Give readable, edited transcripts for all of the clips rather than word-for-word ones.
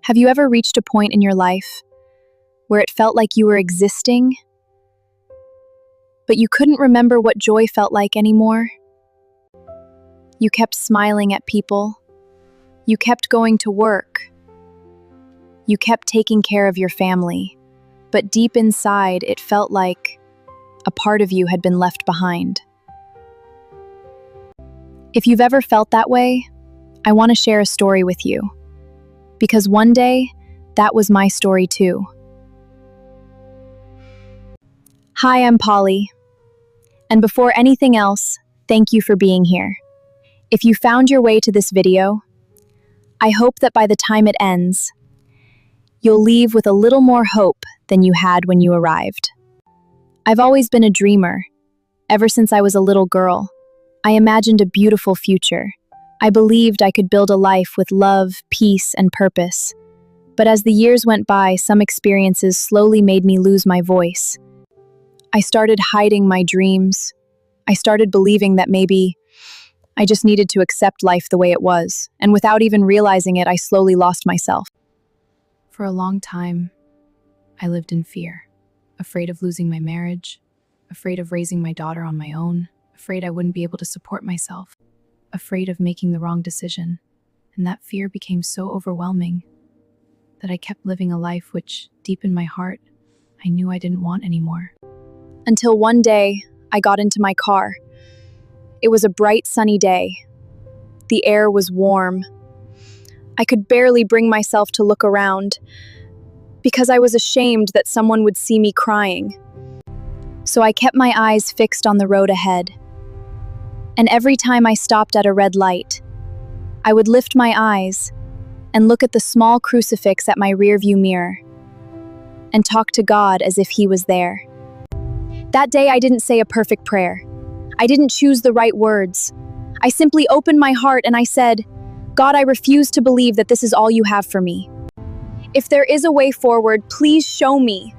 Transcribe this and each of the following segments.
Have you ever reached a point in your life where it felt like you were existing, but you couldn't remember what joy felt like anymore? You kept smiling at people. You kept going to work. You kept taking care of your family, but deep inside, it felt like a part of you had been left behind. If you've ever felt that way, I want to share a story with you. Because one day, that was my story too. Hi, I'm Polly. And before anything else, thank you for being here. If you found your way to this video, I hope that by the time it ends, you'll leave with a little more hope than you had when you arrived. I've always been a dreamer. Ever since I was a little girl, I imagined a beautiful future. I believed I could build a life with love, peace, and purpose. But as the years went by, some experiences slowly made me lose my voice. I started hiding my dreams. I started believing that maybe I just needed to accept life the way it was, and without even realizing it, I slowly lost myself. For a long time, I lived in fear, afraid of losing my marriage, afraid of raising my daughter on my own, afraid I wouldn't be able to support myself, afraid of making the wrong decision, and that fear became so overwhelming that I kept living a life which, deep in my heart, I knew I didn't want anymore. Until one day, I got into my car. It was a bright, sunny day. The air was warm. I could barely bring myself to look around because I was ashamed that someone would see me crying. So I kept my eyes fixed on the road ahead. And every time I stopped at a red light, I would lift my eyes and look at the small crucifix at my rearview mirror and talk to God as if He was there. That day, I didn't say a perfect prayer. I didn't choose the right words. I simply opened my heart and I said, God, I refuse to believe that this is all you have for me. If there is a way forward, please show me,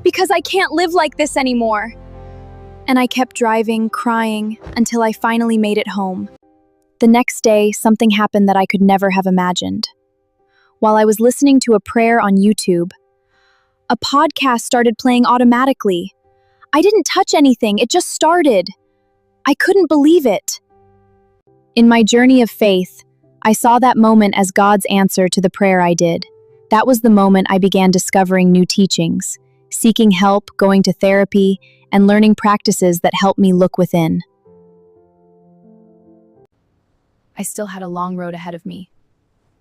because I can't live like this anymore. And I kept driving, crying, until I finally made it home. The next day, something happened that I could never have imagined. While I was listening to a prayer on YouTube, a podcast started playing automatically. I didn't touch anything, it just started. I couldn't believe it. In my journey of faith, I saw that moment as God's answer to the prayer I did. That was the moment I began discovering new teachings, seeking help, going to therapy, and learning practices that helped me look within. I still had a long road ahead of me,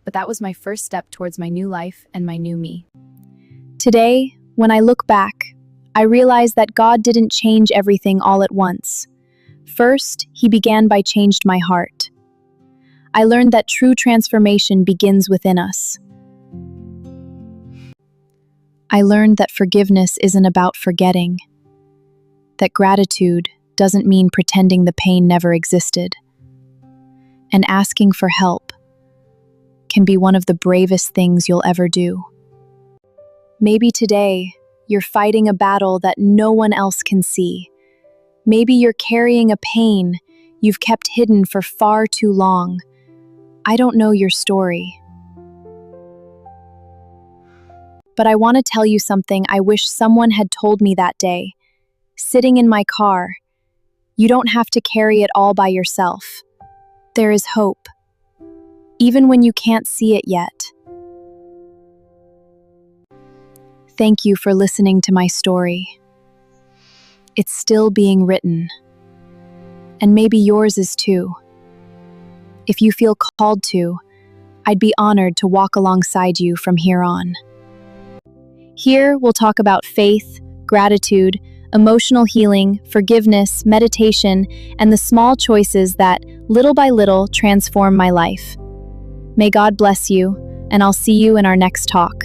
but that was my first step towards my new life and my new me. Today, when I look back, I realize that God didn't change everything all at once. First, He began by changing my heart. I learned that true transformation begins within us. I learned that forgiveness isn't about forgetting, that gratitude doesn't mean pretending the pain never existed, and asking for help can be one of the bravest things you'll ever do. Maybe today, you're fighting a battle that no one else can see. Maybe you're carrying a pain you've kept hidden for far too long. I don't know your story. But I want to tell you something I wish someone had told me that day. Sitting in my car, you don't have to carry it all by yourself. There is hope, even when you can't see it yet. Thank you for listening to my story. It's still being written, and maybe yours is too. If you feel called to, I'd be honored to walk alongside you from here on. Here, we'll talk about faith, gratitude, emotional healing, forgiveness, meditation, and the small choices that, little by little, transform my life. May God bless you, and I'll see you in our next talk.